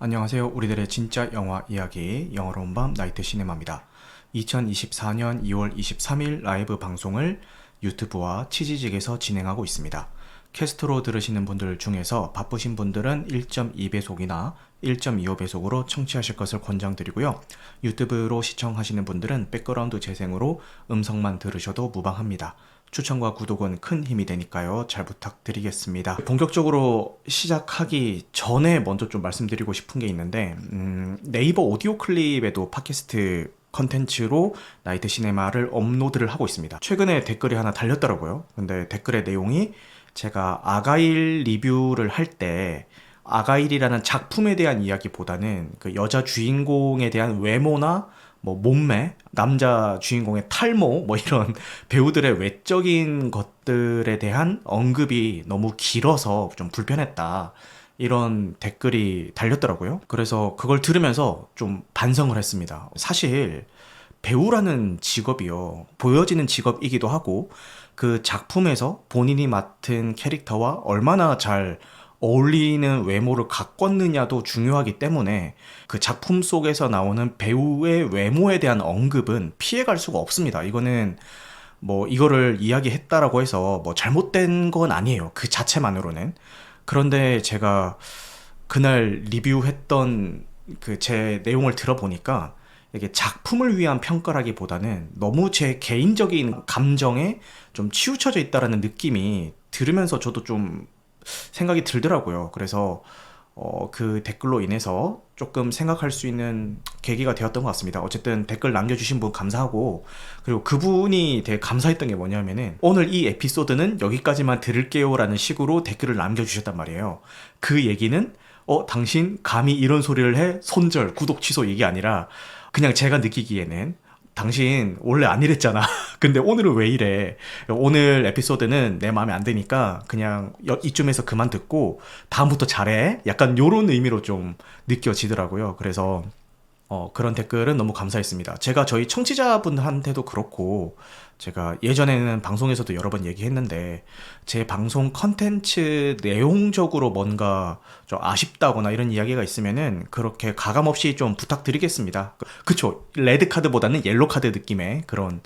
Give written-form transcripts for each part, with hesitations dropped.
안녕하세요. 우리들의 진짜 영화 이야기 영어로 온 밤 나이트 시네마입니다. 2024년 2월 23일 라이브 방송을 유튜브와 치지직에서 진행하고 있습니다. 캐스트로 들으시는 분들 중에서 바쁘신 분들은 1.2배속이나 1.25배속으로 청취하실 것을 권장드리고요. 유튜브로 시청하시는 분들은 백그라운드 재생으로 음성만 들으셔도 무방합니다. 추천과 구독은 큰 힘이 되니까요. 잘 부탁드리겠습니다. 본격적으로 시작하기 전에 먼저 좀 말씀드리고 싶은 게 있는데 네이버 오디오 클립에도 팟캐스트 컨텐츠로 나이트 시네마를 업로드를 하고 있습니다. 최근에 댓글이 하나 달렸더라고요. 근데 댓글의 내용이 제가 아가일 리뷰를 할 때 아가일이라는 작품에 대한 이야기보다는 그 여자 주인공에 대한 외모나 뭐 몸매, 남자 주인공의 탈모, 뭐 이런 배우들의 외적인 것들에 대한 언급이 너무 길어서 좀 불편했다. 이런 댓글이 달렸더라고요. 그래서 그걸 들으면서 좀 반성을 했습니다. 사실 배우라는 직업이요. 보여지는 직업이기도 하고 그 작품에서 본인이 맡은 캐릭터와 얼마나 잘 어울리는 외모를 가꿨느냐도 중요하기 때문에 그 작품 속에서 나오는 배우의 외모에 대한 언급은 피해갈 수가 없습니다. 이거는 뭐 이거를 이야기했다라고 해서 뭐 잘못된 건 아니에요. 그 자체만으로는. 그런데 제가 그날 리뷰했던 그 제 내용을 들어보니까 이게 작품을 위한 평가라기보다는 너무 제 개인적인 감정에 좀 치우쳐져 있다라는 느낌이 들으면서 저도 좀 생각이 들더라고요. 그래서 그 댓글로 인해서 조금 생각할 수 있는 계기가 되었던 것 같습니다. 어쨌든 댓글 남겨주신 분 감사하고, 그리고 그분이 되게 감사했던 게 뭐냐면은 오늘 이 에피소드는 여기까지만 들을게요 라는 식으로 댓글을 남겨주셨단 말이에요. 그 얘기는 당신 감히 이런 소리를 해? 손절, 구독 취소 이게 아니라 그냥 제가 느끼기에는 당신 원래 안 이랬잖아. 근데 오늘은 왜 이래? 오늘 에피소드는 내 마음에 안 드니까 그냥 이쯤에서 그만 듣고 다음부터 잘해. 약간 요런 의미로 좀 느껴지더라고요. 그래서 그런 댓글은 너무 감사했습니다. 제가 저희 청취자분한테도 그렇고, 제가 예전에는 방송에서도 여러 번 얘기했는데, 제 방송 컨텐츠 내용적으로 뭔가 좀 아쉽다거나 이런 이야기가 있으면은, 그렇게 가감없이 좀 부탁드리겠습니다. 그쵸? 레드카드보다는 옐로카드 느낌의 그런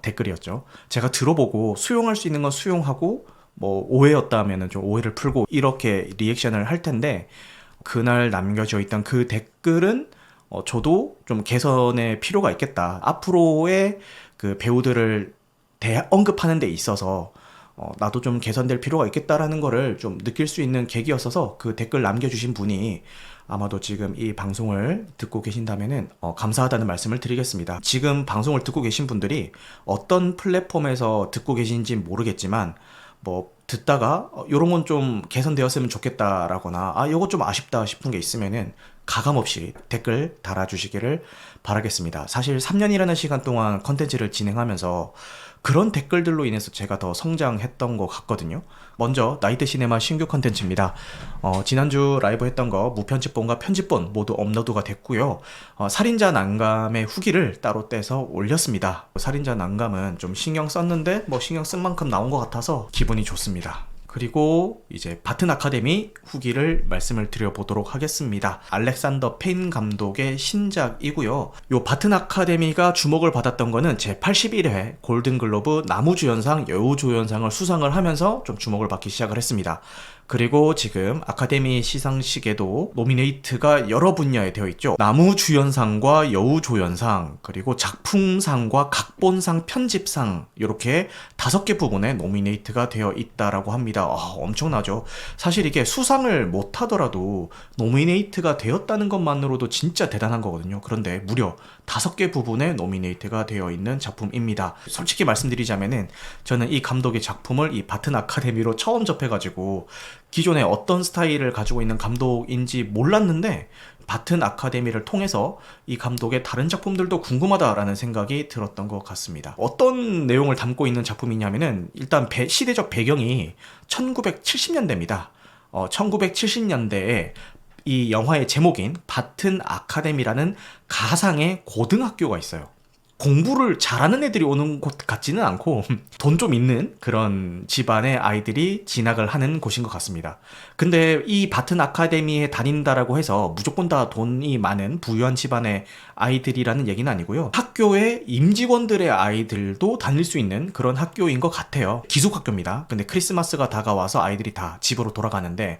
댓글이었죠. 제가 들어보고 수용할 수 있는 건 수용하고, 뭐, 오해였다 하면은 좀 오해를 풀고, 이렇게 리액션을 할 텐데, 그날 남겨져 있던 그 댓글은 저도 좀 개선의 필요가 있겠다. 앞으로의 그 배우들을 언급하는 데 있어서 나도 좀 개선될 필요가 있겠다라는 거를 좀 느낄 수 있는 계기였어서 그 댓글 남겨주신 분이 아마도 지금 이 방송을 듣고 계신다면은 감사하다는 말씀을 드리겠습니다. 지금 방송을 듣고 계신 분들이 어떤 플랫폼에서 듣고 계신지 모르겠지만 뭐 듣다가 요런 건 좀 개선되었으면 좋겠다라거나 요거 좀 아쉽다 싶은 게 있으면은 가감없이 댓글 달아주시기를 바라겠습니다. 사실 3년이라는 시간 동안 컨텐츠를 진행하면서 그런 댓글들로 인해서 제가 더 성장했던 것 같거든요. 먼저 나이트 시네마 신규 컨텐츠입니다. 지난주 라이브 했던 거 무편집본과 편집본 모두 업로드가 됐고요. 살인자 난감의 후기를 따로 떼서 올렸습니다. 살인자 난감은 좀 신경 썼는데 뭐 신경 쓴 만큼 나온 것 같아서 기분이 좋습니다. 그리고 이제 바튼 아카데미 후기를 말씀을 드려보도록 하겠습니다. 알렉산더 페인 감독의 신작이고요. 요 바튼 아카데미가 주목을 받았던 거는 제 81회 골든글로브 나무주연상, 여우조연상을 수상을 하면서 좀 주목을 받기 시작을 했습니다. 그리고 지금 아카데미 시상식에도 노미네이트가 여러 분야에 되어 있죠. 나무주연상과 여우조연상, 그리고 작품상과 각본상, 편집상 이렇게 5개 부분에 노미네이트가 되어 있다라고 합니다. 엄청나죠. 사실 이게 수상을 못하더라도 노미네이트가 되었다는 것만으로도 진짜 대단한 거거든요. 그런데 무려 5개 부분에 노미네이트가 되어 있는 작품입니다. 솔직히 말씀드리자면은 저는 이 감독의 작품을 이 바튼 아카데미로 처음 접해가지고 기존에 어떤 스타일을 가지고 있는 감독인지 몰랐는데 바튼 아카데미를 통해서 이 감독의 다른 작품들도 궁금하다라는 생각이 들었던 것 같습니다. 어떤 내용을 담고 있는 작품이냐면은 일단 시대적 배경이 1970년대입니다. 1970년대에 이 영화의 제목인 바튼 아카데미라는 가상의 고등학교가 있어요. 공부를 잘하는 애들이 오는 곳 같지는 않고 돈 좀 있는 그런 집안의 아이들이 진학을 하는 곳인 것 같습니다. 근데 이 바튼 아카데미에 다닌다라고 해서 무조건 다 돈이 많은 부유한 집안의 아이들이라는 얘기는 아니고요. 학교에 임직원들의 아이들도 다닐 수 있는 그런 학교인 것 같아요. 기숙학교입니다. 근데 크리스마스가 다가와서 아이들이 다 집으로 돌아가는데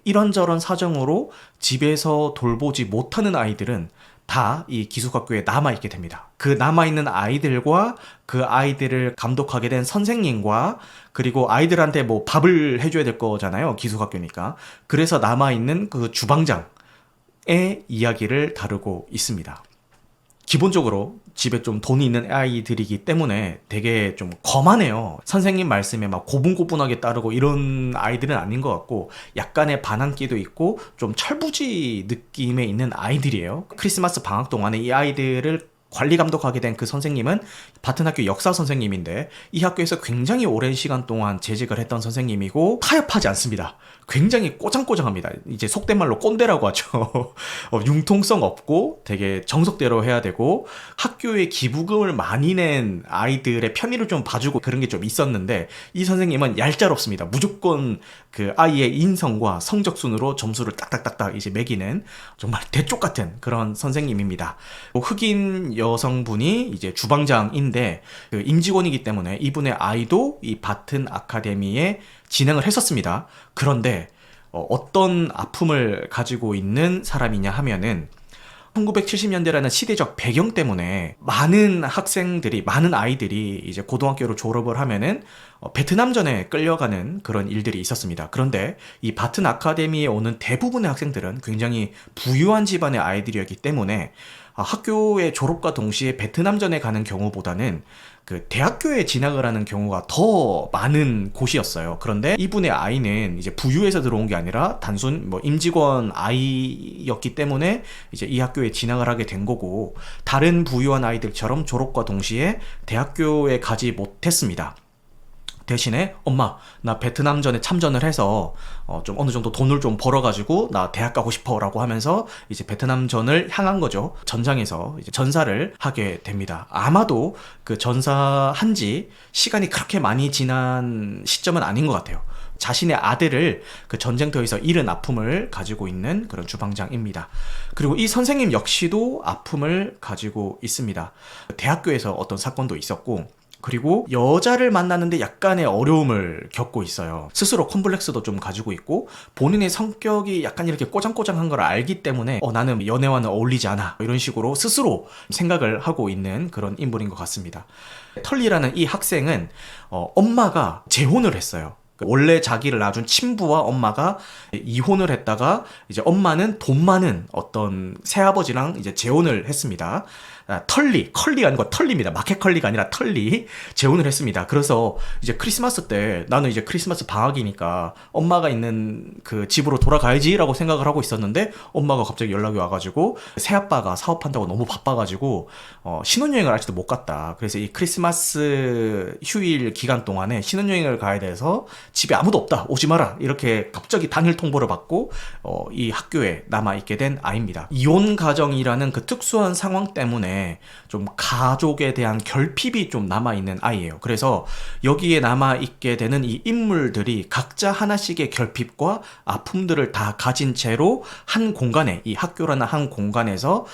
이런저런 사정으로 집에서 돌보지 못하는 아이들은 다 이 기숙학교에 남아있게 됩니다. 그 남아있는 아이들과 그 아이들을 감독하게 된 선생님과 그리고 아이들한테 뭐 밥을 해줘야 될 거잖아요. 기숙학교니까. 그래서 남아있는 그 주방장의 이야기를 다루고 있습니다. 기본적으로 집에 좀 돈이 있는 아이들이기 때문에 되게 좀 거만해요. 선생님 말씀에 막 고분고분하게 따르고 이런 아이들은 아닌 것 같고 약간의 반항기도 있고 좀 철부지 느낌에 있는 아이들이에요. 크리스마스 방학 동안에 이 아이들을 관리 감독하게 된 그 선생님은 바튼 학교 역사 선생님인데 이 학교에서 굉장히 오랜 시간 동안 재직을 했던 선생님이고 타협하지 않습니다. 굉장히 꼬장꼬장합니다. 이제 속된 말로 꼰대라고 하죠. 융통성 없고 되게 정석대로 해야 되고 학교에 기부금을 많이 낸 아이들의 편의를 좀 봐주고 그런 게 좀 있었는데 이 선생님은 얄짤없습니다. 무조건 그 아이의 인성과 성적 순으로 점수를 딱딱딱딱 이제 매기는 정말 대쪽 같은 그런 선생님입니다. 흑인 여성분이 이제 주방장인데 그 임직원이기 때문에 이분의 아이도 이 바튼 아카데미에 진행을 했었습니다. 그런데 어떤 아픔을 가지고 있는 사람이냐 하면은 1970년대라는 시대적 배경 때문에 많은 학생들이, 많은 아이들이 이제 고등학교로 졸업을 하면은 베트남전에 끌려가는 그런 일들이 있었습니다. 그런데 이 바튼 아카데미에 오는 대부분의 학생들은 굉장히 부유한 집안의 아이들이었기 때문에 학교의 졸업과 동시에 베트남전에 가는 경우보다는 그 대학교에 진학을 하는 경우가 더 많은 곳이었어요. 그런데 이분의 아이는 이제 부유에서 들어온 게 아니라 단순 뭐 임직원 아이였기 때문에 이제 이 학교에 진학을 하게 된 거고 다른 부유한 아이들처럼 졸업과 동시에 대학교에 가지 못했습니다. 대신에 엄마 나 베트남전에 참전을 해서 좀 어느 정도 돈을 좀 벌어가지고 나 대학 가고 싶어 라고 하면서 이제 베트남전을 향한 거죠. 전장에서 이제 전사를 하게 됩니다. 아마도 그 전사한 지 시간이 그렇게 많이 지난 시점은 아닌 것 같아요. 자신의 아들을 그 전쟁터에서 잃은 아픔을 가지고 있는 그런 주방장입니다. 그리고 이 선생님 역시도 아픔을 가지고 있습니다. 대학교에서 어떤 사건도 있었고 그리고 여자를 만나는데 약간의 어려움을 겪고 있어요. 스스로 컴플렉스도 좀 가지고 있고 본인의 성격이 약간 이렇게 꼬장꼬장한 걸 알기 때문에 나는 연애와는 어울리지 않아 이런 식으로 스스로 생각을 하고 있는 그런 인물인 것 같습니다. 털리라는 이 학생은 엄마가 재혼을 했어요. 원래 자기를 낳아준 친부와 엄마가 이혼을 했다가 이제 엄마는 돈 많은 어떤 새아버지랑 이제 재혼을 했습니다. 컬리가 아니고 털리입니다. 마켓 컬리가 아니라 털리 재혼을 했습니다. 그래서 이제 크리스마스 때 나는 이제 크리스마스 방학이니까 엄마가 있는 그 집으로 돌아가야지라고 생각을 하고 있었는데 엄마가 갑자기 연락이 와가지고 새아빠가 사업한다고 너무 바빠가지고 신혼여행을 아직도 못 갔다. 그래서 이 크리스마스 휴일 기간 동안에 신혼여행을 가야 돼서 집에 아무도 없다 오지 마라 이렇게 갑자기 당일 통보를 받고 이 학교에 남아있게 된 아이입니다. 이혼 가정이라는 그 특수한 상황 때문에 좀 가족에 대한 결핍이 좀 남아있는 아이예요. 그래서 여기에 남아있게 되는 이 인물들이 각자 하나씩의 결핍과 아픔들을 다 가진 채로 한 공간에 이 학교라는 한 공간에서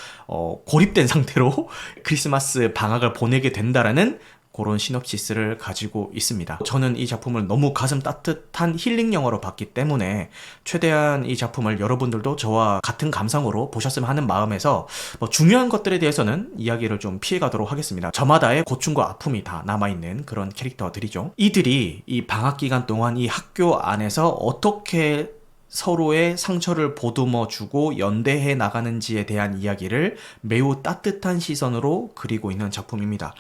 고립된 상태로 크리스마스 방학을 보내게 된다라는 그런 시놉시스를 가지고 있습니다. 저는 이 작품을 너무 가슴 따뜻한 힐링 영화로 봤기 때문에 최대한 이 작품을 여러분들도 저와 같은 감상으로 보셨으면 하는 마음에서 중요한 것들에 대해서는 이야기를 좀 피해가도록 하겠습니다. 저마다의 고충과 아픔이 다 남아있는 그런 캐릭터들이죠. 이들이 이 방학 기간 동안 이 학교 안에서 어떻게 서로의 상처를 보듬어주고 연대해 나가는지에 대한 이야기를 매우 따뜻한 시선으로 그리고 있는 작품입니다.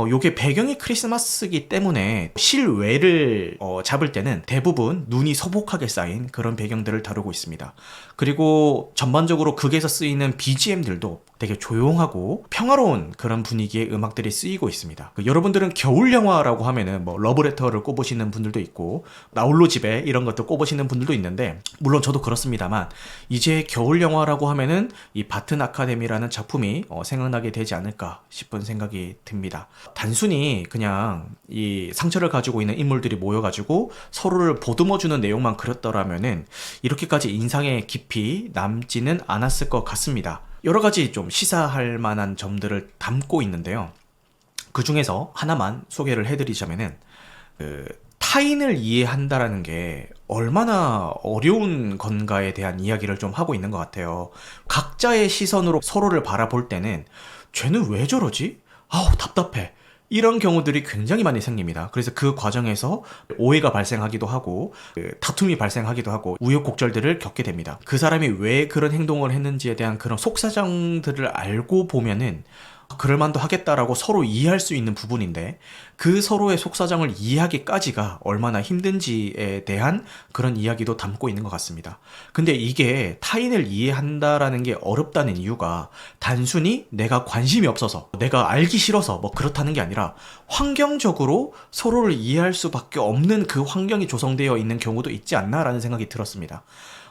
요게 배경이 크리스마스이기 때문에 실외를 잡을 때는 대부분 눈이 소복하게 쌓인 그런 배경들을 다루고 있습니다. 그리고 전반적으로 극에서 쓰이는 BGM들도 되게 조용하고 평화로운 그런 분위기의 음악들이 쓰이고 있습니다. 여러분들은 겨울 영화라고 하면은 뭐 러브레터를 꼽으시는 분들도 있고 나홀로 집에 이런 것들 꼽으시는 분들도 있는데, 물론 저도 그렇습니다만 이제 겨울 영화라고 하면은 이 바튼 아카데미라는 작품이 생각나게 되지 않을까 싶은 생각이 듭니다. 단순히 그냥 이 상처를 가지고 있는 인물들이 모여가지고 서로를 보듬어주는 내용만 그렸더라면은 이렇게까지 인상에 깊이 남지는 않았을 것 같습니다. 여러 가지 좀 시사할 만한 점들을 담고 있는데요. 그 중에서 하나만 소개를 해드리자면은, 타인을 이해한다라는 게 얼마나 어려운 건가에 대한 이야기를 좀 하고 있는 것 같아요. 각자의 시선으로 서로를 바라볼 때는 쟤는 왜 저러지? 아우, 답답해. 이런 경우들이 굉장히 많이 생깁니다. 그래서 그 과정에서 오해가 발생하기도 하고 다툼이 발생하기도 하고 우여곡절들을 겪게 됩니다. 그 사람이 왜 그런 행동을 했는지에 대한 그런 속사정들을 알고 보면은 그럴만도 하겠다라고 서로 이해할 수 있는 부분인데, 그 서로의 속사정을 이해하기까지가 얼마나 힘든지에 대한 그런 이야기도 담고 있는 것 같습니다. 근데 이게 타인을 이해한다라는 게 어렵다는 이유가 단순히 내가 관심이 없어서, 내가 알기 싫어서 뭐 그렇다는 게 아니라 환경적으로 서로를 이해할 수밖에 없는 그 환경이 조성되어 있는 경우도 있지 않나라는 생각이 들었습니다.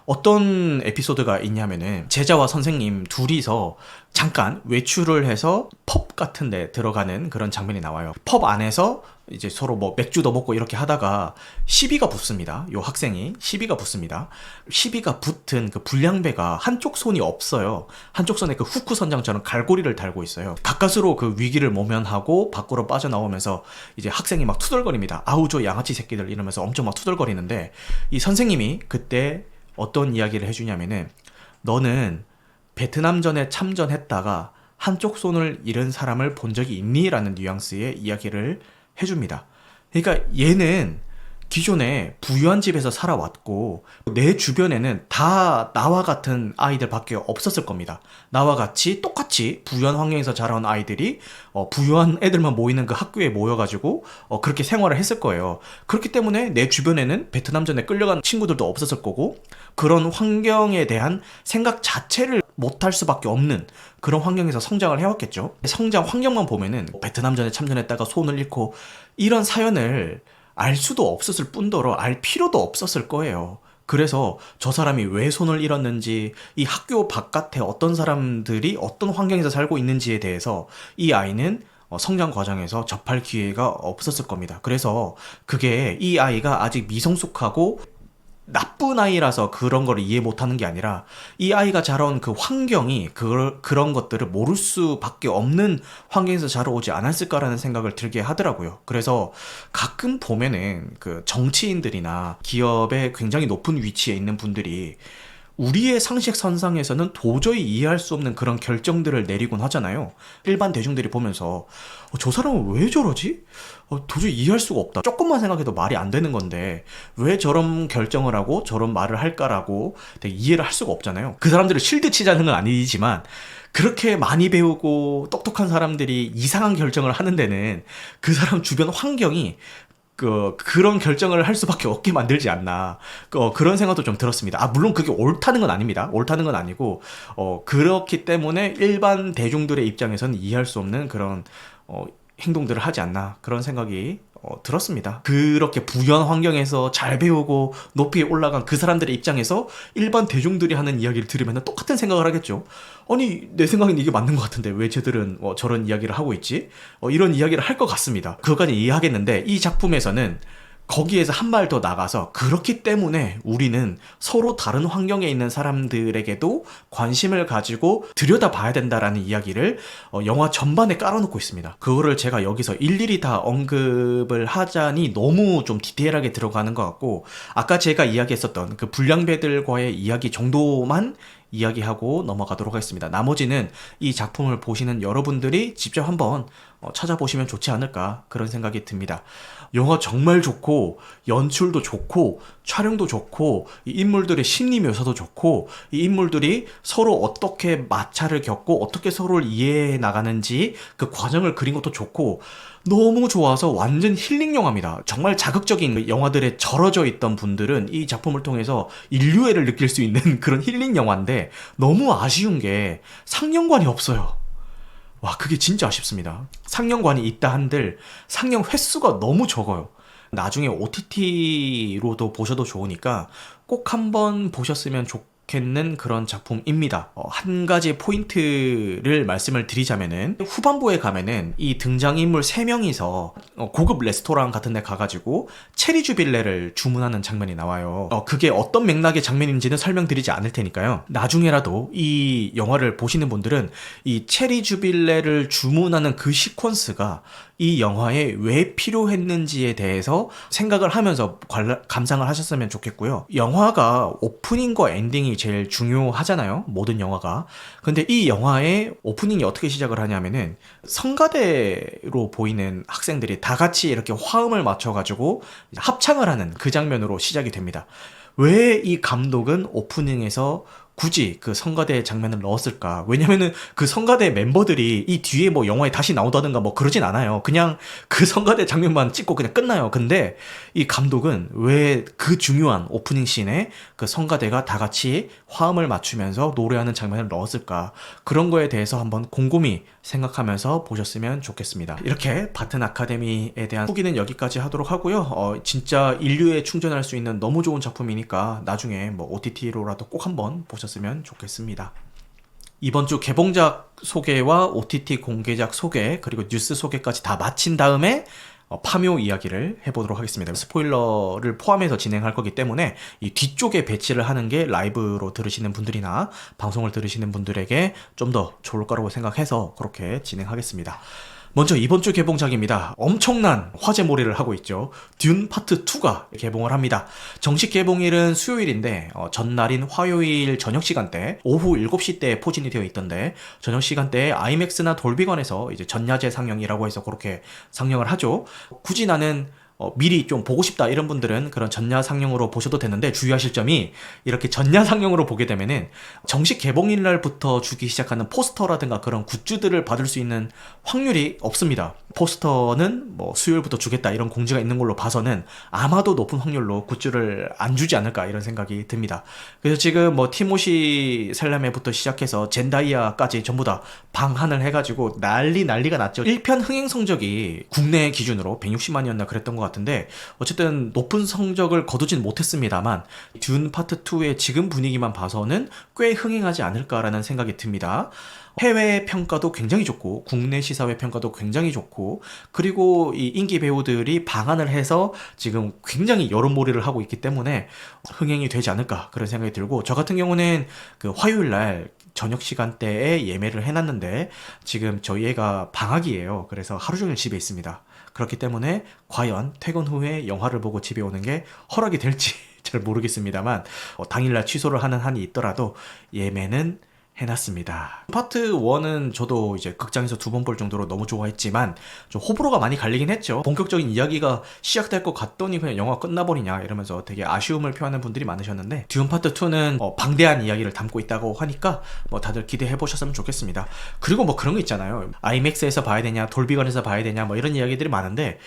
어떤 에피소드가 있냐면은 제자와 선생님 둘이서 잠깐 외출을 해서 펍 같은 데 들어가는 그런 장면이 나와요. 펍 안에서 이제 서로 뭐 맥주도 먹고 이렇게 하다가 시비가 붙습니다. 요 학생이 시비가 붙습니다. 시비가 붙은 그 불량배가 한쪽 손이 없어요. 한쪽 손에 그 후크 선장처럼 갈고리를 달고 있어요. 가까스로 그 위기를 모면하고 밖으로 빠져나오면서 이제 학생이 막 투덜거립니다. 아우, 저 양아치 새끼들 이러면서 엄청 막 투덜거리는데, 이 선생님이 그때 어떤 이야기를 해주냐면은, 너는 베트남전에 참전했다가 한쪽 손을 잃은 사람을 본 적이 있니? 라는 뉘앙스의 이야기를 해줍니다. 그러니까 얘는 기존에 부유한 집에서 살아왔고 내 주변에는 다 나와 같은 아이들밖에 없었을 겁니다. 나와 같이 똑같이 부유한 환경에서 자라온 아이들이 부유한 애들만 모이는 그 학교에 모여가지고 그렇게 생활을 했을 거예요. 그렇기 때문에 내 주변에는 베트남전에 끌려간 친구들도 없었을 거고, 그런 환경에 대한 생각 자체를 못할 수밖에 없는 그런 환경에서 성장을 해왔겠죠. 성장 환경만 보면은 베트남전에 참전했다가 손을 잃고 이런 사연을 알 수도 없었을 뿐더러 알 필요도 없었을 거예요. 그래서 저 사람이 왜 손을 잃었는지, 이 학교 바깥에 어떤 사람들이 어떤 환경에서 살고 있는지에 대해서 이 아이는 성장 과정에서 접할 기회가 없었을 겁니다. 그래서 그게 이 아이가 아직 미성숙하고 나쁜 아이라서 그런 걸 이해 못하는 게 아니라, 이 아이가 자라온 그 환경이 그런 것들을 모를 수밖에 없는 환경에서 자라오지 않았을까라는 생각을 들게 하더라고요. 그래서 가끔 보면은 그 정치인들이나 기업의 굉장히 높은 위치에 있는 분들이 우리의 상식 선상에서는 도저히 이해할 수 없는 그런 결정들을 내리곤 하잖아요. 일반 대중들이 보면서 저 사람은 왜 저러지? 도저히 이해할 수가 없다. 조금만 생각해도 말이 안 되는 건데 왜 저런 결정을 하고 저런 말을 할까라고 되게 이해를 할 수가 없잖아요. 그 사람들을 실드 치자는 건 아니지만, 그렇게 많이 배우고 똑똑한 사람들이 이상한 결정을 하는 데는 그 사람 주변 환경이 그런 결정을 할 수밖에 없게 만들지 않나. 그런 생각도 좀 들었습니다. 물론 그게 옳다는 건 아닙니다. 옳다는 건 아니고, 그렇기 때문에 일반 대중들의 입장에서는 이해할 수 없는 그런, 행동들을 하지 않나. 그런 생각이 들었습니다. 그렇게 부유한 환경에서 잘 배우고 높이 올라간 그 사람들의 입장에서 일반 대중들이 하는 이야기를 들으면 똑같은 생각을 하겠죠. 아니, 내 생각엔 이게 맞는 것 같은데 왜 쟤들은 저런 이야기를 하고 있지? 이런 이야기를 할 것 같습니다. 그거까지 이해하겠는데, 이 작품에서는 거기에서 한 발 더 나가서 그렇기 때문에 우리는 서로 다른 환경에 있는 사람들에게도 관심을 가지고 들여다봐야 된다라는 이야기를 영화 전반에 깔아놓고 있습니다. 그거를 제가 여기서 일일이 다 언급을 하자니 너무 좀 디테일하게 들어가는 것 같고, 아까 제가 이야기했었던 그 불량배들과의 이야기 정도만 이야기하고 넘어가도록 하겠습니다. 나머지는 이 작품을 보시는 여러분들이 직접 한번 찾아보시면 좋지 않을까 그런 생각이 듭니다. 영화 정말 좋고 연출도 좋고 촬영도 좋고 이 인물들의 심리 묘사도 좋고 이 인물들이 서로 어떻게 마찰을 겪고 어떻게 서로를 이해해 나가는지 그 과정을 그린 것도 좋고 너무 좋아서 완전 힐링 영화입니다. 정말 자극적인 영화들에 절어져 있던 분들은 이 작품을 통해서 인류애를 느낄 수 있는 그런 힐링 영화인데 너무 아쉬운 게 상영관이 없어요. 와, 그게 진짜 아쉽습니다. 상영관이 있다 한들 상영 횟수가 너무 적어요. 나중에 OTT로도 보셔도 좋으니까 꼭 한번 보셨으면 좋겠는 그런 작품입니다. 한 가지 포인트를 말씀을 드리자면은 후반부에 가면은 이 등장인물 3명이서 고급 레스토랑 같은 데 가가지고 체리 주빌레를 주문하는 장면이 나와요. 그게 어떤 맥락의 장면인지는 설명드리지 않을 테니까요. 나중에라도 이 영화를 보시는 분들은 이 체리 주빌레를 주문하는 그 시퀀스가 이 영화에 왜 필요했는지에 대해서 생각을 하면서 감상을 하셨으면 좋겠고요. 영화가 오프닝과 엔딩이 제일 중요하잖아요. 모든 영화가. 근데 이 영화의 오프닝이 어떻게 시작을 하냐면은 성가대로 보이는 학생들이 다 같이 이렇게 화음을 맞춰가지고 합창을 하는 그 장면으로 시작이 됩니다. 왜 이 감독은 오프닝에서 굳이 그 성가대 장면을 넣었을까? 왜냐면은 그 성가대 멤버들이 이 뒤에 뭐 영화에 다시 나오다든가 뭐 그러진 않아요. 그냥 그 성가대 장면만 찍고 그냥 끝나요. 근데 이 감독은 왜 그 중요한 오프닝 씬에 그 성가대가 다 같이 화음을 맞추면서 노래하는 장면을 넣었을까? 그런 거에 대해서 한번 곰곰이 생각하면서 보셨으면 좋겠습니다. 이렇게 바튼 아카데미에 대한 후기는 여기까지 하도록 하고요. 진짜 인류에 충전할 수 있는 너무 좋은 작품이니까 나중에 뭐 OTT로라도 꼭 한번 보셨으면 좋겠습니다. 이번 주 개봉작 소개와 OTT 공개작 소개 그리고 뉴스 소개까지 다 마친 다음에 파묘 이야기를 해보도록 하겠습니다. 스포일러를 포함해서 진행할 거기 때문에 이 뒤쪽에 배치를 하는 게 라이브로 들으시는 분들이나 방송을 들으시는 분들에게 좀 더 좋을 거라고 생각해서 그렇게 진행하겠습니다. 먼저 이번 주 개봉작입니다. 엄청난 화제몰이를 하고 있죠. 듄 파트 2가 개봉을 합니다. 정식 개봉일은 수요일인데 전날인 화요일 저녁 시간대 오후 7시 때 포진이 되어 있던데 저녁 시간대에 아이맥스나 돌비관에서 이제 전야제 상영이라고 해서 그렇게 상영을 하죠. 굳이 나는 미리 좀 보고 싶다 이런 분들은 그런 전야 상영으로 보셔도 되는데 주의하실 점이 이렇게 전야 상영으로 보게 되면은 정식 개봉일 날부터 주기 시작하는 포스터라든가 그런 굿즈들을 받을 수 있는 확률이 없습니다. 포스터는 뭐 수요일부터 주겠다 이런 공지가 있는 걸로 봐서는 아마도 높은 확률로 굿즈를 안 주지 않을까 이런 생각이 듭니다. 그래서 지금 뭐 티모시 셀라메부터 시작해서 젠다이아까지 전부 다 방한을 해가지고 난리가 났죠. 1편 흥행 성적이 국내 기준으로 160만이었나 그랬던 것 같은데 어쨌든 높은 성적을 거두진 못했습니다만 듄 파트 2의 지금 분위기만 봐서는 꽤 흥행하지 않을까라는 생각이 듭니다. 해외 평가도 굉장히 좋고 국내 시사회 평가도 굉장히 좋고 그리고 이 인기 배우들이 방한을 해서 지금 굉장히 여론몰이를 하고 있기 때문에 흥행이 되지 않을까 그런 생각이 들고 저 같은 경우는 그 화요일 날 저녁 시간대에 예매를 해놨는데 지금 저희 애가 방학이에요. 그래서 하루 종일 집에 있습니다. 그렇기 때문에 과연 퇴근 후에 영화를 보고 집에 오는 게 허락이 될지 잘 모르겠습니다만 당일날 취소를 하는 한이 있더라도 예매는 해놨습니다. 파트 1은 저도 이제 극장에서 2번 볼 정도로 너무 좋아했지만 좀 호불호가 많이 갈리긴 했죠. 본격적인 이야기가 시작될 것 같더니 그냥 영화 끝나버리냐 이러면서 되게 아쉬움을 표하는 분들이 많으셨는데 듄 파트 2는 방대한 이야기를 담고 있다고 하니까 뭐 다들 기대해보셨으면 좋겠습니다. 그리고 뭐 그런 거 있잖아요. 아이맥스에서 봐야 되냐 돌비관에서 봐야 되냐 뭐 이런 이야기들이 많은데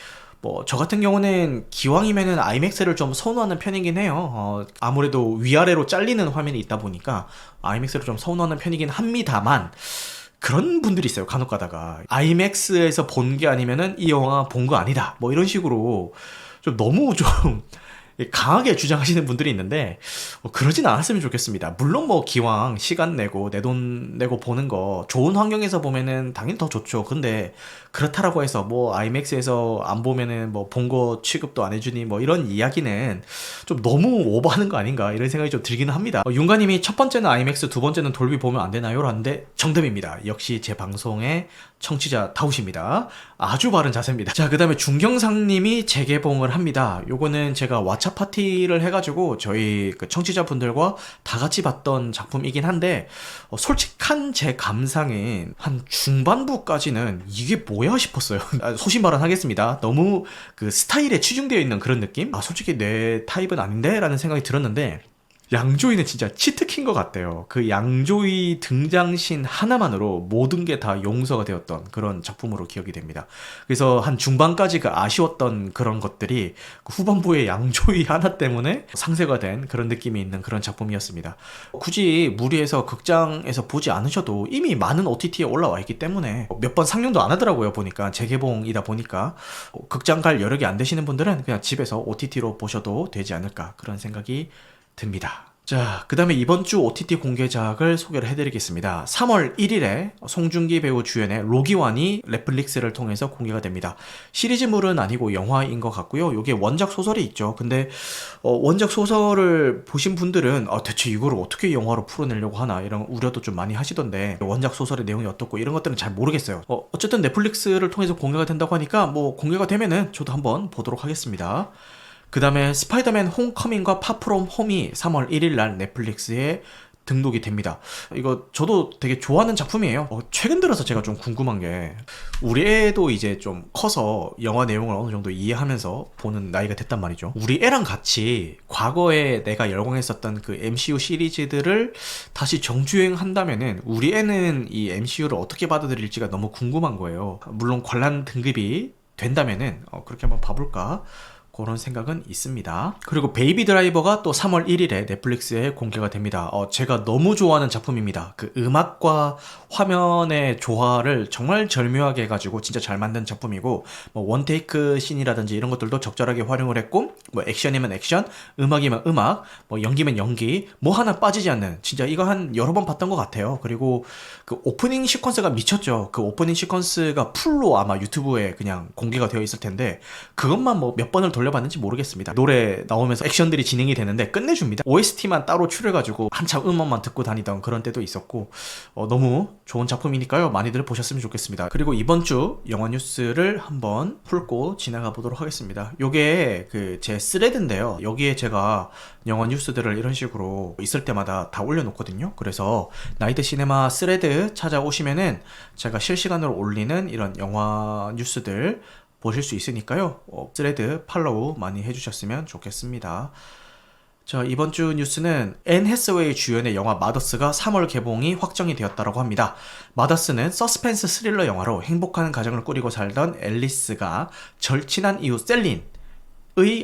뭐 저 같은 경우는 기왕이면은 아이맥스를 좀 선호하는 편이긴 해요. 아무래도 위아래로 잘리는 화면이 있다 보니까 아이맥스를 좀 선호하는 편이긴 합니다만 그런 분들이 있어요. 간혹 가다가 아이맥스에서 본 게 아니면은 이 영화 본 거 아니다 뭐 이런 식으로 좀 너무 좀 강하게 주장하시는 분들이 있는데 그러진 않았으면 좋겠습니다. 물론 뭐 기왕 시간 내고 내 돈 내고 보는 거 좋은 환경에서 보면은 당연히 더 좋죠. 근데 그렇다라고 해서 뭐 아이맥스에서 안 보면은 뭐 본 거 취급도 안 해주니 뭐 이런 이야기는 좀 너무 오버하는 거 아닌가 이런 생각이 좀 들기는 합니다. 윤가님이 첫 번째는 아이맥스 두 번째는 돌비 보면 안 되나요? 라는데 정답입니다. 역시 제 방송에 청취자다우십니다. 아주 바른 자세입니다. 자, 그 다음에 중경상님이 재개봉을 합니다. 요거는 제가 왓챠 파티를 해가지고 저희 그 청취자분들과 다 같이 봤던 작품이긴 한데, 솔직한 제 감상엔 한 중반부까지는 이게 뭐야 싶었어요. 소신발언하겠습니다. 너무 그 스타일에 치중되어 있는 그런 느낌? 솔직히 내 타입은 아닌데? 라는 생각이 들었는데, 양조위는 진짜 치트키인 것 같아요. 그 양조위 등장신 하나만으로 모든 게 다 용서가 되었던 그런 작품으로 기억이 됩니다. 그래서 한 중반까지 그 아쉬웠던 그런 것들이 그 후반부의 양조위 하나 때문에 상쇄가 된 그런 느낌이 있는 그런 작품이었습니다. 굳이 무리해서 극장에서 보지 않으셔도 이미 많은 OTT에 올라와 있기 때문에 몇 번 상영도 안 하더라고요. 보니까 재개봉이다 보니까 극장 갈 여력이 안 되시는 분들은 그냥 집에서 OTT로 보셔도 되지 않을까 그런 생각이 듭니다. 자, 그 다음에 이번 주 OTT 공개작을 소개를 해드리겠습니다. 3월 1일에 송중기 배우 주연의 로기완이 넷플릭스를 통해서 공개가 됩니다. 시리즈물은 아니고 영화인 것 같고요. 이게 원작 소설이 있죠. 근데 원작 소설을 보신 분들은 대체 이거를 어떻게 영화로 풀어내려고 하나 이런 우려도 좀 많이 하시던데, 원작 소설의 내용이 어떻고 이런 것들은 잘 모르겠어요. 어쨌든 넷플릭스를 통해서 공개가 된다고 하니까 뭐 공개가 되면은 저도 한번 보도록 하겠습니다. 그 다음에 스파이더맨 홈커밍과 파프롬 홈이 3월 1일 날 넷플릭스에 등록이 됩니다. 이거 저도 되게 좋아하는 작품이에요. 최근 들어서 제가 좀 궁금한 게, 우리 애도 이제 좀 커서 영화 내용을 어느 정도 이해하면서 보는 나이가 됐단 말이죠. 우리 애랑 같이 과거에 내가 열광했었던 그 MCU 시리즈들을 다시 정주행한다면은 우리 애는 이 MCU를 어떻게 받아들일지가 너무 궁금한 거예요. 물론 관람 등급이 된다면은 그렇게 한번 봐볼까? 그런 생각은 있습니다. 그리고 베이비 드라이버가 또 3월 1일에 넷플릭스에 공개가 됩니다. 제가 너무 좋아하는 작품입니다. 그 음악과 화면의 조화를 정말 절묘하게 해가지고 진짜 잘 만든 작품이고, 뭐 원테이크 씬이라든지 이런 것들도 적절하게 활용을 했고, 뭐 액션이면 액션, 음악이면 음악, 뭐 연기면 연기, 뭐 하나 빠지지 않는, 진짜 이거 한 여러 번 봤던 것 같아요. 그리고 그 오프닝 시퀀스가 미쳤죠. 그 오프닝 시퀀스가 풀로 아마 유튜브에 그냥 공개가 되어 있을 텐데, 그것만 뭐 몇 번을 돌려봤는지 모르겠습니다. 노래 나오면서 액션들이 진행이 되는데 끝내줍니다. OST만 따로 추려가지고 한참 음악만 듣고 다니던 그런 때도 있었고, 너무 좋은 작품이니까요. 많이들 보셨으면 좋겠습니다. 그리고 이번 주 영화 뉴스를 한번 훑고 지나가 보도록 하겠습니다. 요게 그 제 스레드인데요. 여기에 제가 영화 뉴스들을 이런 식으로 있을 때마다 다 올려놓거든요. 그래서 나이트 시네마 스레드 찾아오시면은 제가 실시간으로 올리는 이런 영화 뉴스들 보실 수 있으니까요. 스레드 팔로우 많이 해주셨으면 좋겠습니다. 자, 이번 주 뉴스는 앤 해서웨이 주연의 영화 마더스가 3월 개봉이 확정이 되었다고 합니다. 마더스는 서스펜스 스릴러 영화로 행복한 가정을 꾸리고 살던 앨리스가 절친한 이웃 셀린의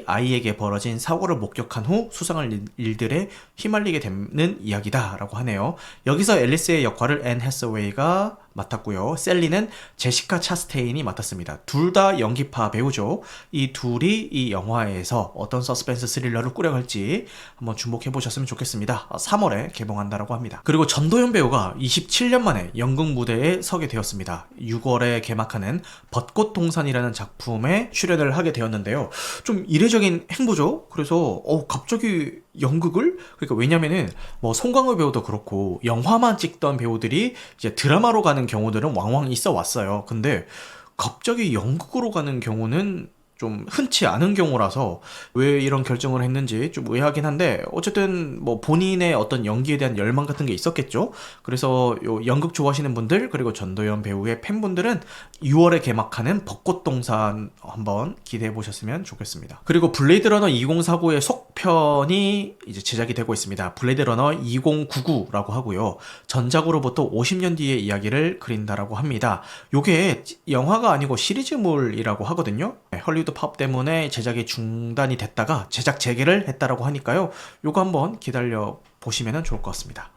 아이에게 벌어진 사고를 목격한 후 수상할 일들에 휘말리게 되는 이야기다라고 하네요. 여기서 앨리스의 역할을 앤 해서웨이가 맡았고요. 셀리는 제시카 차스테인이 맡았습니다. 둘 다 연기파 배우죠. 이 둘이 이 영화에서 어떤 서스펜스 스릴러를 꾸려갈지 한번 주목해 보셨으면 좋겠습니다. 3월에 개봉한다라고 합니다. 그리고 전도연 배우가 27년 만에 연극 무대에 서게 되었습니다. 6월에 개막하는 벚꽃동산이라는 작품에 출연을 하게 되었는데요. 좀 이례적인 행보죠. 그래서 갑자기 연극을? 그러니까 왜냐면은 뭐 송강호 배우도 그렇고 영화만 찍던 배우들이 이제 드라마로 가는 경우들은 왕왕 있어 왔어요. 근데 갑자기 연극으로 가는 경우는 좀 흔치 않은 경우라서 왜 이런 결정을 했는지 좀 의아하긴 한데, 어쨌든 뭐 본인의 어떤 연기에 대한 열망 같은 게 있었겠죠. 그래서 요 연극 좋아하시는 분들, 그리고 전도연 배우의 팬분들은 6월에 개막하는 벚꽃동산 한번 기대해 보셨으면 좋겠습니다. 그리고 블레이드 러너 2049의 속편이 이제 제작이 되고 있습니다. 블레이드 러너 2099라고 하고요. 전작으로부터 50년 뒤의 이야기를 그린다라고 합니다. 요게 영화가 아니고 시리즈물이라고 하거든요. 헐리우드 팝 때문에 제작이 중단이 됐다가 제작 재개를 했다라고 하니까요. 요거 한번 기다려 보시면 좋을 것 같습니다.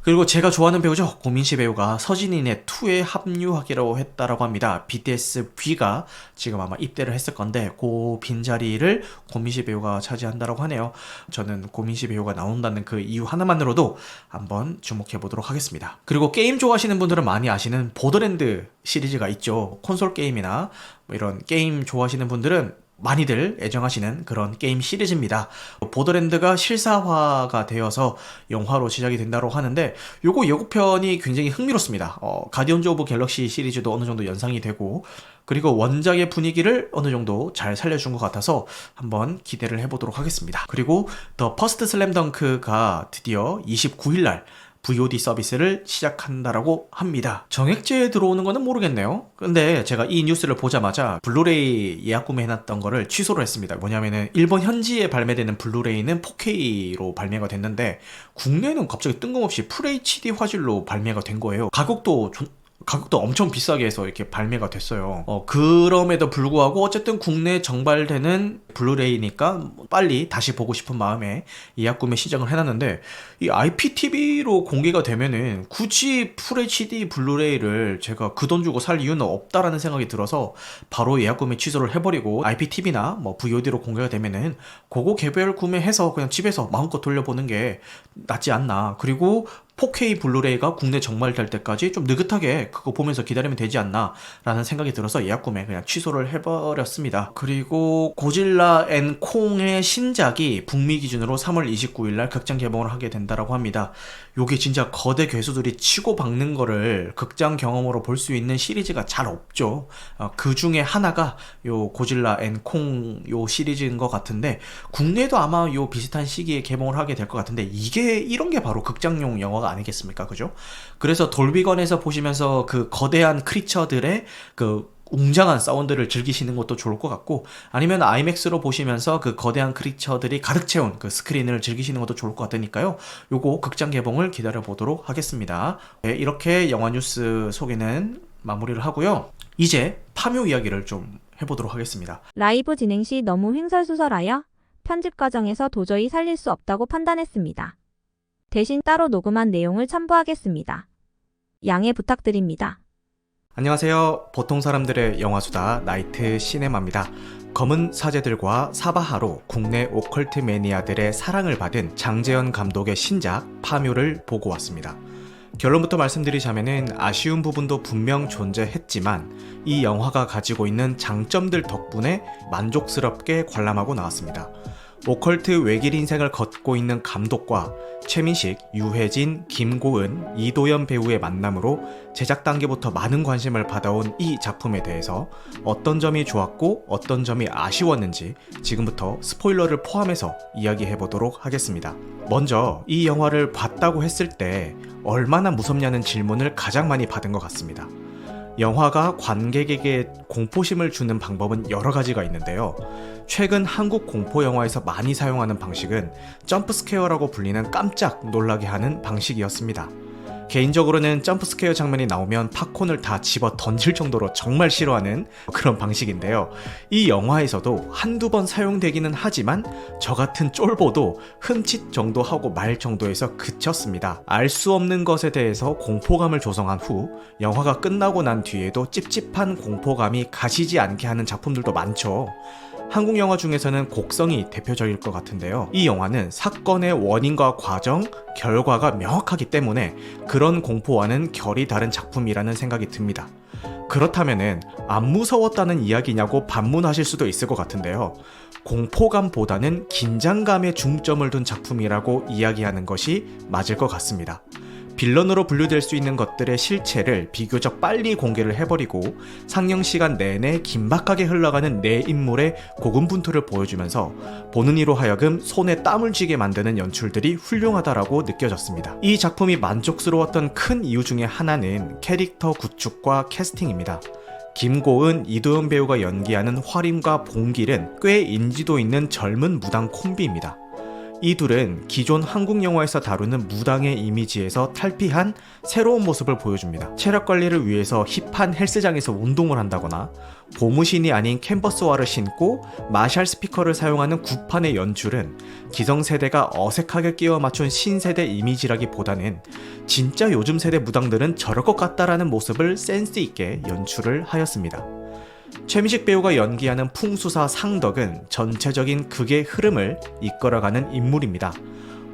그리고 제가 좋아하는 배우죠. 고민시 배우가 서진인의 2에 합류하기로 했다라고 합니다. BTS B가 지금 아마 입대를 했을 건데 그 빈자리를 고민시 배우가 차지한다라고 하네요. 저는 고민시 배우가 나온다는 그 이유 하나만으로도 한번 주목해 보도록 하겠습니다. 그리고 게임 좋아하시는 분들은 많이 아시는 보더랜드 시리즈가 있죠. 콘솔 게임이나 뭐 이런 게임 좋아하시는 분들은 많이들 애정하시는 그런 게임 시리즈입니다. 보더랜드가 실사화가 되어서 영화로 제작이 된다고 하는데 요거 예고편이 굉장히 흥미롭습니다. 가디언즈 오브 갤럭시 시리즈도 어느 정도 연상이 되고 그리고 원작의 분위기를 어느 정도 잘 살려준 것 같아서 한번 기대를 해보도록 하겠습니다. 그리고 더 퍼스트 슬램덩크가 드디어 29일날 VOD 서비스를 시작한다라고 합니다. 정액제에 들어오는 거는 모르겠네요. 근데 제가 이 뉴스를 보자마자 블루레이 예약 구매해놨던 거를 취소를 했습니다. 뭐냐면은 일본 현지에 발매되는 블루레이는 4K로 발매가 됐는데 국내는 갑자기 뜬금없이 FHD 화질로 발매가 된 거예요. 가격도 엄청 비싸게 해서 이렇게 발매가 됐어요. 그럼에도 불구하고 어쨌든 국내에 정발되는 블루레이니까 빨리 다시 보고 싶은 마음에 예약 구매 시작을 해놨는데 이 IPTV로 공개가 되면은 굳이 FHD 블루레이를 제가 그 돈 주고 살 이유는 없다라는 생각이 들어서 바로 예약 구매 취소를 해버리고 IPTV나 뭐 VOD로 공개가 되면은 그거 개별 구매해서 그냥 집에서 마음껏 돌려보는 게 낫지 않나. 그리고 4K 블루레이가 국내 정발될 때까지 좀 느긋하게 그거 보면서 기다리면 되지 않나 라는 생각이 들어서 예약 구매 그냥 취소를 해버렸습니다. 그리고 고질라 앤 콩의 신작이 북미 기준으로 3월 29일날 극장 개봉을 하게 된다라고 합니다. 요게 진짜 거대 괴수들이 치고 박는 거를 극장 경험으로 볼 수 있는 시리즈가 잘 없죠. 그 중에 하나가 요 고질라 앤 콩 요 시리즈인 것 같은데 국내도 아마 요 비슷한 시기에 개봉을 하게 될 것 같은데 이런 게 바로 극장용 영화가 아니겠습니까? 그죠? 그래서 돌비건에서 보시면서 그 거대한 크리처들의 그 웅장한 사운드를 즐기시는 것도 좋을 것 같고 아니면 아이맥스로 보시면서 그 거대한 크리처들이 가득 채운 그 스크린을 즐기시는 것도 좋을 것 같으니까요. 요거 극장 개봉을 기다려 보도록 하겠습니다. 네, 이렇게 영화 뉴스 소개는 마무리를 하고요. 이제 파묘 이야기를 좀 해보도록 하겠습니다. 라이브 진행 시 너무 횡설수설하여 편집 과정에서 도저히 살릴 수 없다고 판단했습니다. 대신 따로 녹음한 내용을 첨부하겠습니다. 양해 부탁드립니다. 안녕하세요. 보통 사람들의 영화수다 나이트 시네마입니다. 검은 사제들과 사바하로 국내 오컬트 매니아들의 사랑을 받은 장재현 감독의 신작 파묘를 보고 왔습니다. 결론부터 말씀드리자면은 아쉬운 부분도 분명 존재했지만 이 영화가 가지고 있는 장점들 덕분에 만족스럽게 관람하고 나왔습니다. 오컬트 외길 인생을 걷고 있는 감독과 최민식, 유해진, 김고은, 이도현 배우의 만남으로 제작 단계부터 많은 관심을 받아온 이 작품에 대해서 어떤 점이 좋았고 어떤 점이 아쉬웠는지 지금부터 스포일러를 포함해서 이야기해보도록 하겠습니다. 먼저 이 영화를 봤다고 했을 때 얼마나 무섭냐는 질문을 가장 많이 받은 것 같습니다. 영화가 관객에게 공포심을 주는 방법은 여러 가지가 있는데요. 최근 한국 공포 영화에서 많이 사용하는 방식은 점프스케어라고 불리는 깜짝 놀라게 하는 방식이었습니다. 개인적으로는 점프스케어 장면이 나오면 팝콘을 다 집어 던질 정도로 정말 싫어하는 그런 방식인데요. 이 영화에서도 한두 번 사용되기는 하지만 저 같은 쫄보도 흠칫 정도 하고 말 정도에서 그쳤습니다. 알 수 없는 것에 대해서 공포감을 조성한 후 영화가 끝나고 난 뒤에도 찝찝한 공포감이 가시지 않게 하는 작품들도 많죠. 한국 영화 중에서는 곡성이 대표적일 것 같은데요. 이 영화는 사건의 원인과 과정, 결과가 명확하기 때문에 그런 공포와는 결이 다른 작품이라는 생각이 듭니다. 그렇다면은 안 무서웠다는 이야기냐고 반문하실 수도 있을 것 같은데요. 공포감보다는 긴장감에 중점을 둔 작품이라고 이야기하는 것이 맞을 것 같습니다. 빌런으로 분류될 수 있는 것들의 실체를 비교적 빨리 공개를 해버리고 상영 시간 내내 긴박하게 흘러가는 내 인물의 고군분투를 보여주면서 보는 이로 하여금 손에 땀을 쥐게 만드는 연출들이 훌륭하다라고 느껴졌습니다. 이 작품이 만족스러웠던 큰 이유 중에 하나는 캐릭터 구축과 캐스팅입니다. 김고은, 이도현 배우가 연기하는 화림과 봉길은 꽤 인지도 있는 젊은 무당 콤비입니다. 이 둘은 기존 한국 영화에서 다루는 무당의 이미지에서 탈피한 새로운 모습을 보여줍니다. 체력 관리를 위해서 힙한 헬스장에서 운동을 한다거나 고무신이 아닌 캔버스화를 신고 마샬 스피커를 사용하는 구판의 연출은 기성세대가 어색하게 끼워 맞춘 신세대 이미지라기보다는 진짜 요즘 세대 무당들은 저럴 것 같다라는 모습을 센스 있게 연출을 하였습니다. 최민식 배우가 연기하는 풍수사 상덕은 전체적인 극의 흐름을 이끌어가는 인물입니다.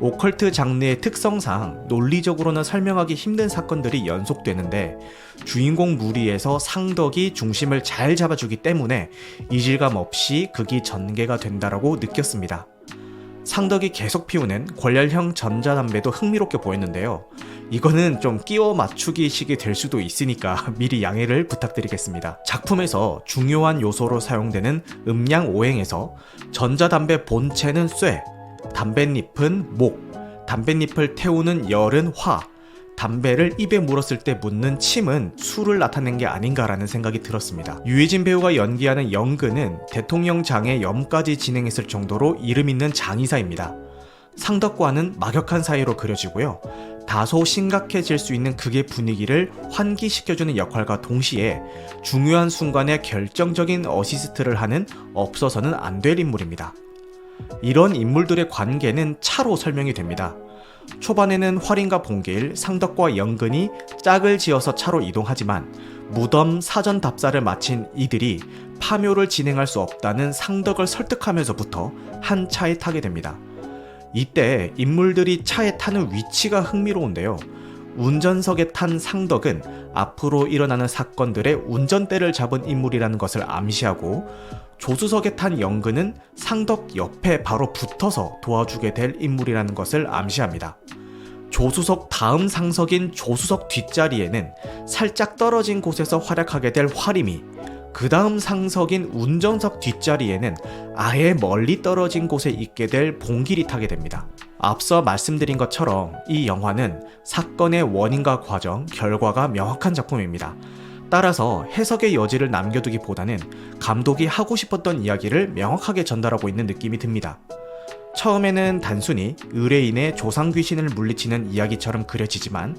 오컬트 장르의 특성상 논리적으로는 설명하기 힘든 사건들이 연속되는데 주인공 무리에서 상덕이 중심을 잘 잡아주기 때문에 이질감 없이 극이 전개가 된다라고 느꼈습니다. 상덕이 계속 피우는 권렬형 전자담배도 흥미롭게 보였는데요. 이거는 좀 끼워 맞추기식이 될 수도 있으니까 미리 양해를 부탁드리겠습니다. 작품에서 중요한 요소로 사용되는 음량 오행에서 전자담배 본체는 쇠, 담뱃잎은 목, 담뱃잎을 태우는 열은 화, 담배를 입에 물었을 때 묻는 침은 술을 나타낸 게 아닌가라는 생각이 들었습니다. 유해진 배우가 연기하는 영근은 대통령장의 염까지 진행했을 정도로 이름 있는 장의사입니다. 상덕과는 막역한 사이로 그려지고요. 다소 심각해질 수 있는 극의 분위기를 환기시켜주는 역할과 동시에 중요한 순간에 결정적인 어시스트를 하는 없어서는 안 될 인물입니다. 이런 인물들의 관계는 차로 설명이 됩니다. 초반에는 활인과 봉길, 상덕과 영근이 짝을 지어서 차로 이동하지만 무덤 사전 답사를 마친 이들이 파묘를 진행할 수 없다는 상덕을 설득하면서부터 한 차에 타게 됩니다. 이때 인물들이 차에 타는 위치가 흥미로운데요. 운전석에 탄 상덕은 앞으로 일어나는 사건들의 운전대를 잡은 인물이라는 것을 암시하고 조수석에 탄 영근은 상덕 옆에 바로 붙어서 도와주게 될 인물이라는 것을 암시합니다. 조수석 다음 상석인 조수석 뒷자리에는 살짝 떨어진 곳에서 활약하게 될 활임이, 그 다음 상석인 운전석 뒷자리에는 아예 멀리 떨어진 곳에 있게 될 봉길이 타게 됩니다. 앞서 말씀드린 것처럼 이 영화는 사건의 원인과 과정, 결과가 명확한 작품입니다. 따라서 해석의 여지를 남겨두기보다는 감독이 하고 싶었던 이야기를 명확하게 전달하고 있는 느낌이 듭니다. 처음에는 단순히 의뢰인의 조상귀신을 물리치는 이야기처럼 그려지지만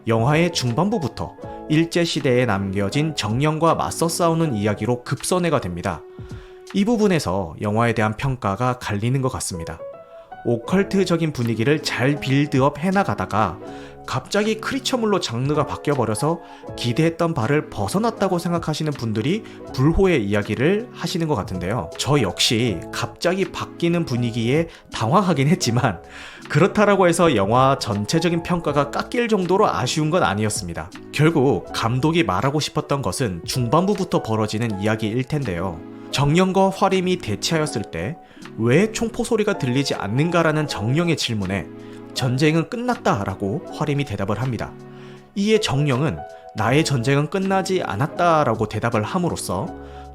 영화의 중반부부터 일제시대에 남겨진 정령과 맞서 싸우는 이야기로 급선회가 됩니다. 이 부분에서 영화에 대한 평가가 갈리는 것 같습니다. 오컬트적인 분위기를 잘 빌드업 해나가다가 갑자기 크리처물로 장르가 바뀌어버려서 기대했던 바를 벗어났다고 생각하시는 분들이 불호의 이야기를 하시는 것 같은데요. 저 역시 갑자기 바뀌는 분위기에 당황하긴 했지만 그렇다라고 해서 영화 전체적인 평가가 깎일 정도로 아쉬운 건 아니었습니다. 결국 감독이 말하고 싶었던 것은 중반부부터 벌어지는 이야기일 텐데요. 정령과 활임이 대치하였을 때 왜 총포 소리가 들리지 않는가라는 정령의 질문에 전쟁은 끝났다라고 활임이 대답을 합니다. 이에 정령은 나의 전쟁은 끝나지 않았다라고 대답을 함으로써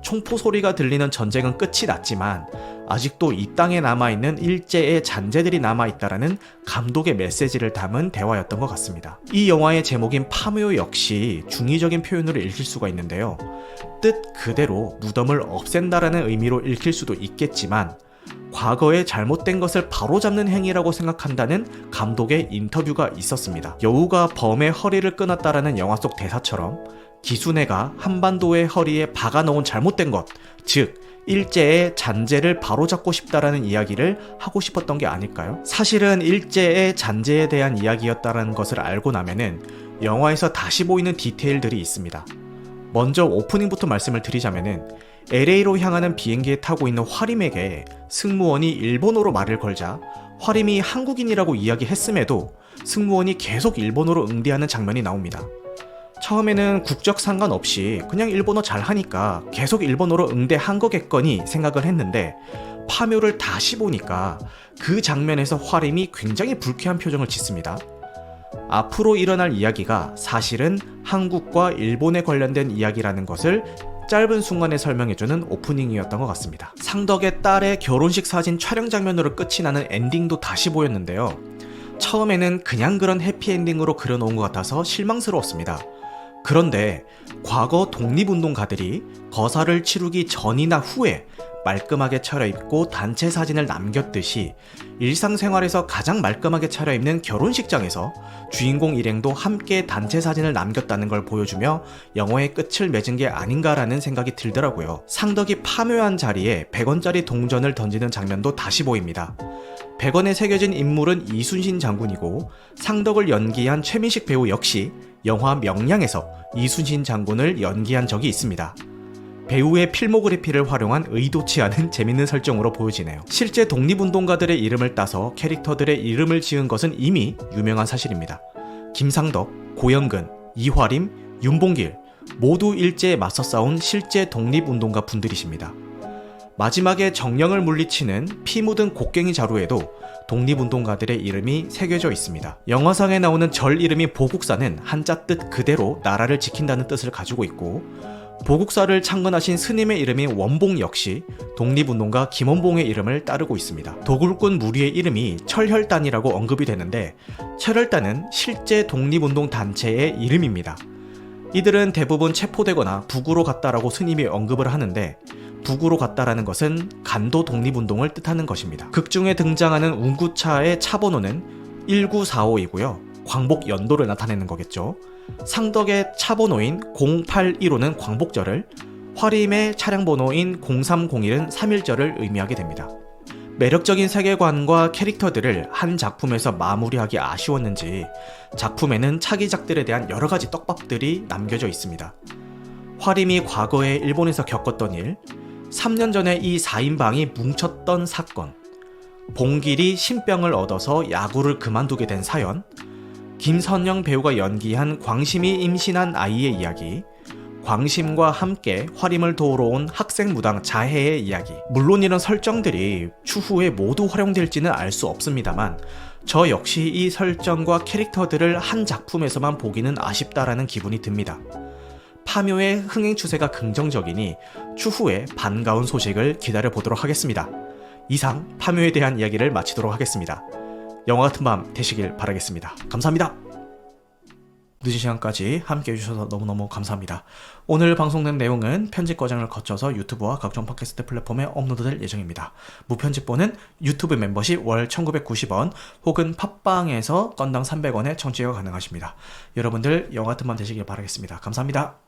총포 소리가 들리는 전쟁은 끝이 났지만 아직도 이 땅에 남아있는 일제의 잔재들이 남아있다라는 감독의 메시지를 담은 대화였던 것 같습니다. 이 영화의 제목인 파묘 역시 중의적인 표현으로 읽힐 수가 있는데요. 뜻 그대로 무덤을 없앤다라는 의미로 읽힐 수도 있겠지만 과거에 잘못된 것을 바로잡는 행위라고 생각한다는 감독의 인터뷰가 있었습니다. 여우가 범의 허리를 끊었다라는 영화 속 대사처럼 기순애가 한반도의 허리에 박아놓은 잘못된 것, 즉 일제의 잔재를 바로잡고 싶다라는 이야기를 하고 싶었던 게 아닐까요? 사실은 일제의 잔재에 대한 이야기였다라는 것을 알고 나면은 영화에서 다시 보이는 디테일들이 있습니다. 먼저 오프닝부터 말씀을 드리자면은 LA로 향하는 비행기에 타고 있는 활임에게 승무원이 일본어로 말을 걸자 활임이 한국인이라고 이야기했음에도 승무원이 계속 일본어로 응대하는 장면이 나옵니다. 처음에는 국적 상관없이 그냥 일본어 잘하니까 계속 일본어로 응대한 거겠거니 생각을 했는데 파묘를 다시 보니까 그 장면에서 활임이 굉장히 불쾌한 표정을 짓습니다. 앞으로 일어날 이야기가 사실은 한국과 일본에 관련된 이야기라는 것을 짧은 순간에 설명해주는 오프닝이었던 것 같습니다. 상덕의 딸의 결혼식 사진 촬영 장면으로 끝이 나는 엔딩도 다시 보였는데요. 처음에는 그냥 그런 해피엔딩으로 그려놓은 것 같아서 실망스러웠습니다. 그런데 과거 독립운동가들이 거사를 치르기 전이나 후에 말끔하게 차려입고 단체 사진을 남겼듯이 일상생활에서 가장 말끔하게 차려입는 결혼식장에서 주인공 일행도 함께 단체 사진을 남겼다는 걸 보여주며 영화의 끝을 맺은 게 아닌가라는 생각이 들더라고요. 상덕이 파묘한 자리에 100원짜리 동전을 던지는 장면도 다시 보입니다. 100원에 새겨진 인물은 이순신 장군이고 상덕을 연기한 최민식 배우 역시 영화 명량에서 이순신 장군을 연기한 적이 있습니다. 배우의 필모그래피를 활용한 의도치 않은 재밌는 설정으로 보여지네요. 실제 독립운동가들의 이름을 따서 캐릭터들의 이름을 지은 것은 이미 유명한 사실입니다. 김상덕, 고영근, 이화림, 윤봉길 모두 일제에 맞서 싸운 실제 독립운동가 분들이십니다. 마지막에 정령을 물리치는 피 묻은 곡괭이 자루에도 독립운동가들의 이름이 새겨져 있습니다. 영화상에 나오는 절 이름이 보국사는 한자 뜻 그대로 나라를 지킨다는 뜻을 가지고 있고, 보국사를 창건하신 스님의 이름인 원봉 역시 독립운동가 김원봉의 이름을 따르고 있습니다. 도굴꾼 무리의 이름이 철혈단이라고 언급이 되는데, 철혈단은 실제 독립운동 단체의 이름입니다. 이들은 대부분 체포되거나 북으로 갔다라고 스님이 언급을 하는데, 북으로 갔다라는 것은 간도 독립운동을 뜻하는 것입니다. 극중에 등장하는 운구차의 차번호는 1945이고요. 광복 연도를 나타내는 거겠죠. 상덕의 차번호인 081호는 광복절을, 화림의 차량 번호인 0301은 3.1절을 의미하게 됩니다. 매력적인 세계관과 캐릭터들을 한 작품에서 마무리하기 아쉬웠는지 작품에는 차기작들에 대한 여러 가지 떡밥들이 남겨져 있습니다. 화림이 과거에 일본에서 겪었던 일, 3년 전에 이 4인방이 뭉쳤던 사건, 봉길이 신병을 얻어서 야구를 그만두게 된 사연, 김선영 배우가 연기한 광심이 임신한 아이의 이야기, 광심과 함께 화림을 도우러 온 학생무당 자해의 이야기. 물론 이런 설정들이 추후에 모두 활용될지는 알 수 없습니다만, 저 역시 이 설정과 캐릭터들을 한 작품에서만 보기는 아쉽다라는 기분이 듭니다. 파묘의 흥행 추세가 긍정적이니 추후에 반가운 소식을 기다려보도록 하겠습니다. 이상 파묘에 대한 이야기를 마치도록 하겠습니다. 영화 같은 밤 되시길 바라겠습니다. 감사합니다. 늦은 시간까지 함께 해주셔서 너무너무 감사합니다. 오늘 방송된 내용은 편집 과정을 거쳐서 유튜브와 각종 팟캐스트 플랫폼에 업로드될 예정입니다. 무편집본은 유튜브 멤버십 월 1990원 혹은 팟빵에서 건당 300원에 청취가 가능하십니다. 여러분들 영화 같은 밤 되시길 바라겠습니다. 감사합니다.